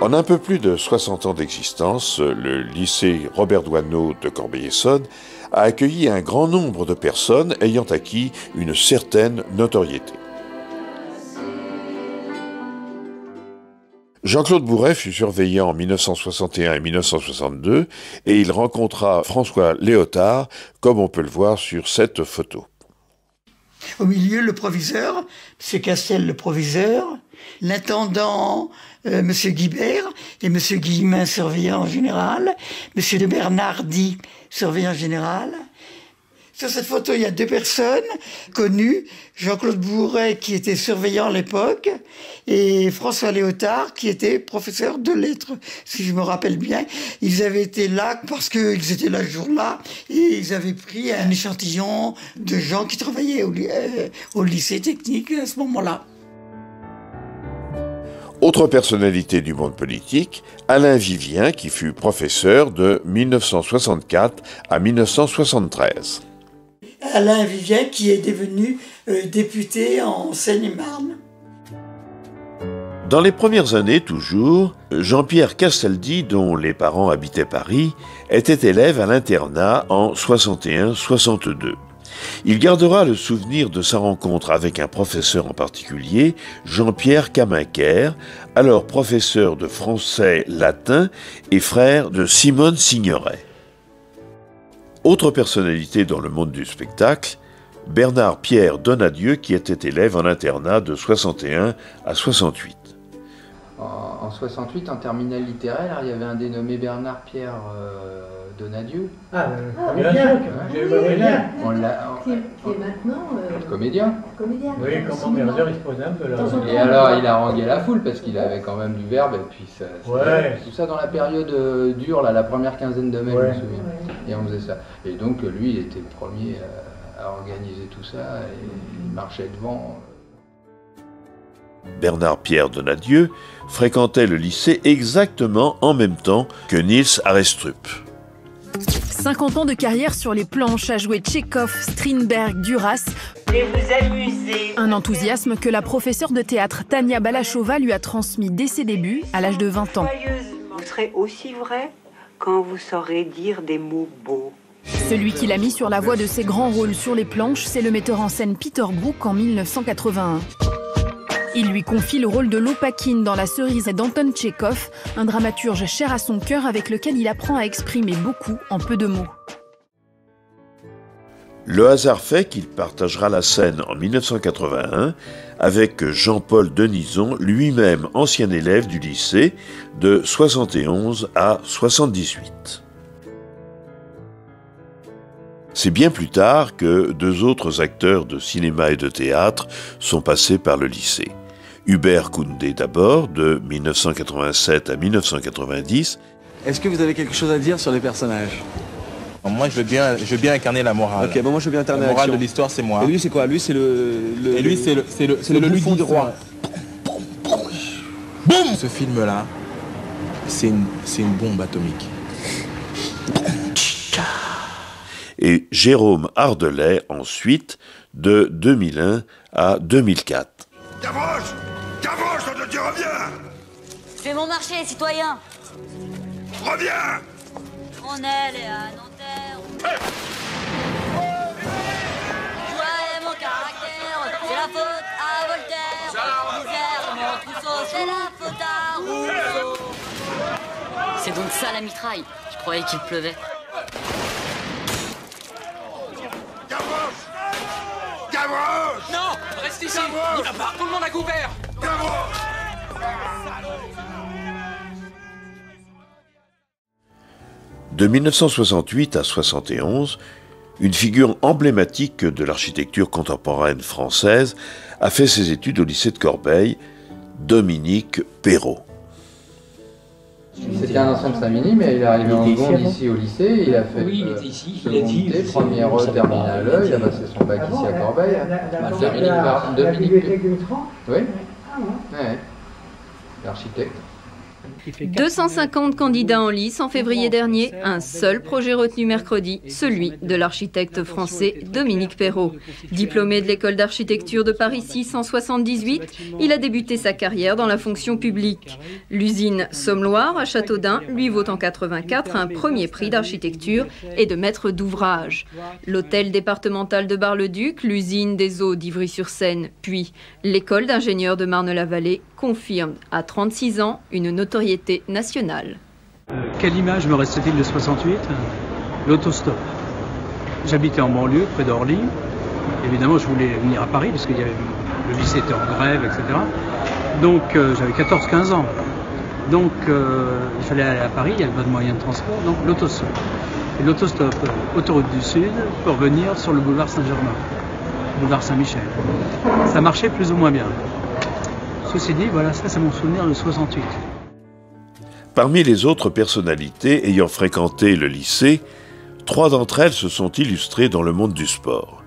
En un peu plus de 60 ans d'existence, le lycée Robert Doisneau de Corbeil-Essonnes a accueilli un grand nombre de personnes ayant acquis une certaine notoriété. Jean-Claude Bourret fut surveillant en 1961 et 1962 et il rencontra François Léotard, comme on peut le voir sur cette photo. Au milieu, le proviseur, M. Castel, le proviseur, l'intendant, M. Guibert, et M. Guillemin, surveillant général, M. de Bernardi, surveillant général. Sur cette photo, il y a deux personnes connues, Jean-Claude Bourret, qui était surveillant à l'époque, et François Léotard, qui était professeur de lettres, si je me rappelle bien. Ils avaient été là parce qu'ils étaient là ce jour-là, et ils avaient pris un échantillon de gens qui travaillaient au lycée technique à ce moment-là. Autre personnalité du monde politique, Alain Vivien, qui fut professeur de 1964 à 1973. Alain Vivien, qui est devenu député en Seine-et-Marne. Dans les premières années, toujours, Jean-Pierre Castaldi, dont les parents habitaient Paris, était élève à l'internat en 61-62. Il gardera le souvenir de sa rencontre avec un professeur en particulier, Jean-Pierre Camincker, alors professeur de français-latin et frère de Simone Signoret. Autre personnalité dans le monde du spectacle, Bernard-Pierre Donadieu, qui était élève en internat de 61 à 68. En 68, en terminale littéraire, il y avait un dénommé Bernard-Pierre Donadieu. Comédien. On l'a. Qui est maintenant. Comédien. Comédien. Oui, comment Merder, il se posait un peu là. Et alors, il a harangué la foule parce qu'il avait quand même du verbe et puis ça. Ouais. Tout ça dans la période dure, là, la première quinzaine de mai, Ouais. je me souviens. Et on faisait ça. Et donc, lui, il était le premier à organiser tout ça et il marchait devant. Bernard-Pierre Donadieu fréquentait le lycée exactement en même temps que Niels Arestrup. 50 ans de carrière sur les planches, à jouer Tchekhov, Strindberg, Duras. Et vous amusez. Un enthousiasme que la professeure de théâtre Tania Balachova lui a transmis dès ses débuts, à l'âge de 20 ans. Vous serez aussi vrai quand vous saurez dire des mots beaux. Celui qui l'a mis sur la voie de ses grands rôles sur les planches, c'est le metteur en scène Peter Brook en 1981. Il lui confie le rôle de Lopakhin dans La cerise d'Anton Tchekhov, un dramaturge cher à son cœur avec lequel il apprend à exprimer beaucoup en peu de mots. Le hasard fait qu'il partagera la scène en 1981 avec Jean-Paul Denison, lui-même ancien élève du lycée, de 71 à 78. C'est bien plus tard que deux autres acteurs de cinéma et de théâtre sont passés par le lycée. Hubert Koundé d'abord, de 1987 à 1990. Est-ce que vous avez quelque chose à dire sur les personnages? Moi, je veux bien incarner la morale. Ok, bon, moi je veux bien incarner la morale l'action. de l'histoire, c'est moi. Et lui, c'est quoi? Lui, c'est Et lui, c'est le bouffon du roi. Boum. Ce film-là, c'est une bombe atomique. Et Jérôme Ardelet, ensuite, de 2001 à 2004. Gavroche! Gavroche, on te dit reviens! Fais mon marché, citoyen! Reviens! On est les à Nanterre. Ouais, mon caractère, c'est la faute à Voltaire. Misère, mon trousseau, c'est la faute à Rousseau. C'est donc ça la mitraille. Je croyais qu'il pleuvait. Gavroche! Gavroche! Non! Reste ici! Il va pas! Tout le monde a couvert! Gavroche! De 1968 à 71, une figure emblématique de l'architecture contemporaine française a fait ses études au lycée de Corbeil, Dominique Perrault. C'était un ancien de Saint-Mini, mais il est arrivé en seconde ici au lycée. Il a fait oui, il était ici. Il a dit première terminale, il a passé son bac ici à Corbeil. Dominique. Oui. Ouais. L'architecte. 250 candidats en lice en février dernier, un seul projet retenu mercredi, celui de l'architecte français Dominique Perrault. Diplômé de l'école d'architecture de Paris 6 en 78, il a débuté sa carrière dans la fonction publique. L'usine Somme-Loire à Châteaudun lui vaut en 84 un premier prix d'architecture et de maître d'ouvrage. L'hôtel départemental de Bar-le-Duc, l'usine des eaux d'Ivry-sur-Seine, puis l'école d'ingénieurs de Marne-la-Vallée confirment à 36 ans une notoriété nationale. Quelle image me reste-t-il de 68 ? L'autostop. J'habitais en banlieue, près d'Orly. Évidemment, je voulais venir à Paris parce que le lycée était en grève, etc. Donc, j'avais 14-15 ans. Donc, il fallait aller à Paris, il n'y avait pas de moyen de transport, donc l'autostop. Et l'autostop, autoroute du Sud, pour venir sur le boulevard Saint-Germain, boulevard Saint-Michel. Ça marchait plus ou moins bien. Ceci dit, voilà, ça c'est mon souvenir de 68. Parmi les autres personnalités ayant fréquenté le lycée, 3 d'entre elles se sont illustrées dans le monde du sport.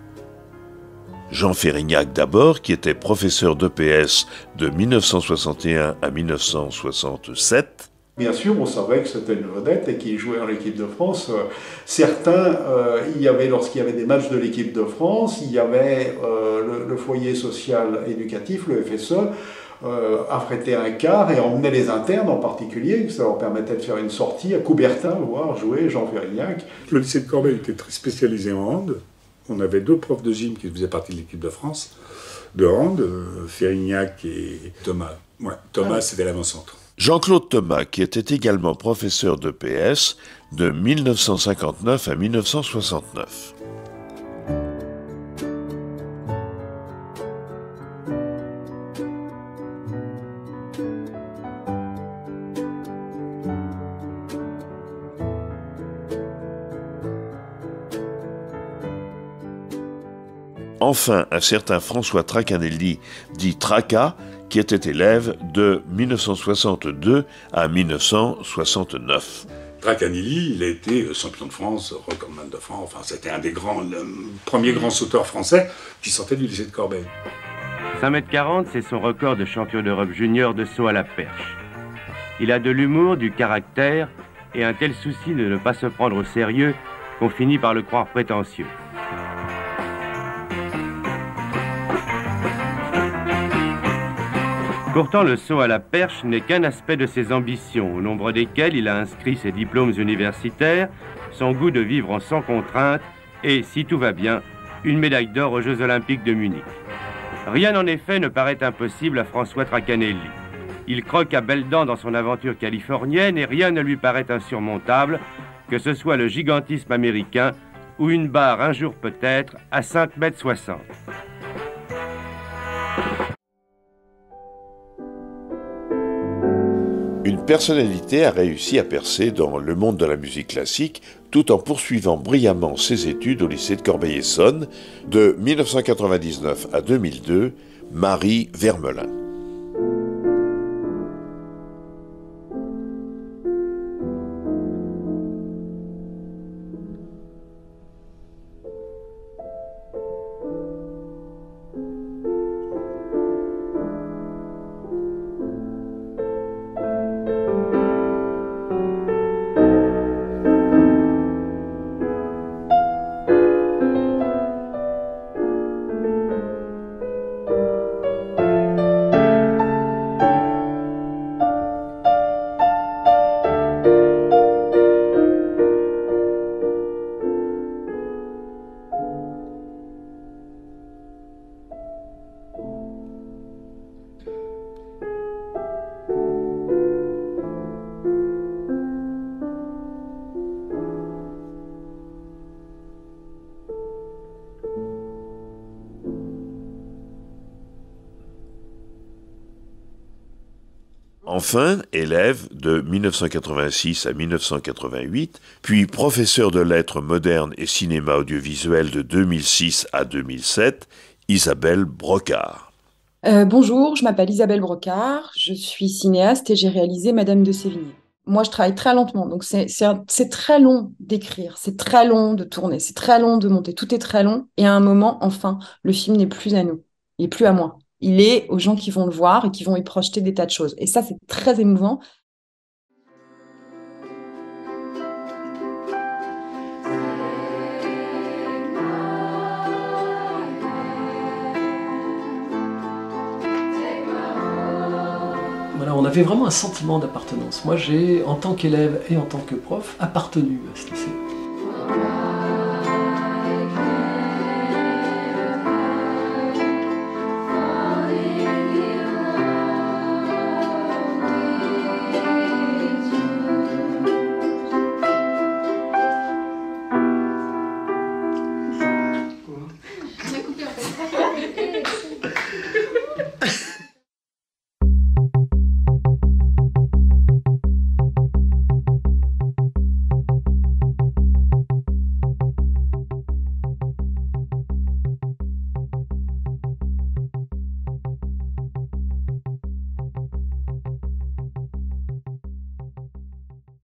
Jean Ferrignac d'abord, qui était professeur d'EPS de 1961 à 1967. Bien sûr, on savait que c'était une vedette et qu'il jouait en équipe de France. Certains, lorsqu'il y avait des matchs de l'équipe de France, il y avait le foyer social éducatif, le FSE, affrêtait un car et emmenait les internes en particulier. Ça leur permettait de faire une sortie à Coubertin, voir jouer Jean Ferrignac. Le lycée de Corbeil était très spécialisé en hand. On avait 2 profs de gym qui faisaient partie de l'équipe de France de hand, Ferrignac et Thomas. Ouais, Thomas, c'était l'avant-centre. Jean-Claude Thomas, qui était également professeur d'EPS de 1959 à 1969. Enfin, un certain François Tracanelli, dit Traca, qui était élève de 1962 à 1969. Tracanelli, il a été champion de France, recordman de France, enfin c'était un des premiers grands sauteurs français qui sortait du lycée de Corbeil. 5,40 m, c'est son record de champion d'Europe junior de saut à la perche. Il a de l'humour, du caractère et un tel souci de ne pas se prendre au sérieux qu'on finit par le croire prétentieux. Pourtant, le saut à la perche n'est qu'un aspect de ses ambitions, au nombre desquelles il a inscrit ses diplômes universitaires, son goût de vivre en sans contrainte et, si tout va bien, une médaille d'or aux Jeux Olympiques de Munich. Rien en effet ne paraît impossible à François Tracanelli. Il croque à belles dents dans son aventure californienne et rien ne lui paraît insurmontable, que ce soit le gigantisme américain ou une barre un jour peut-être à 5,60 m. Une personnalité a réussi à percer dans le monde de la musique classique tout en poursuivant brillamment ses études au lycée de Corbeil-Essonnes de 1999 à 2002, Marie Vermelin. Enfin, élève de 1986 à 1988, puis professeur de lettres modernes et cinéma audiovisuel de 2006 à 2007, Isabelle Brocard. Bonjour, je m'appelle Isabelle Brocard, je suis cinéaste et j'ai réalisé Madame de Sévigné. Moi, je travaille très lentement, donc c'est très long d'écrire, c'est très long de tourner, c'est très long de monter, tout est très long. Et à un moment, enfin, le film n'est plus à nous, il n'est plus à moi. Il est aux gens qui vont le voir et qui vont y projeter des tas de choses. Et ça, c'est très émouvant. avait vraiment un sentiment d'appartenance. Moi, j'ai, en tant qu'élève et en tant que prof, appartenu à ce lycée.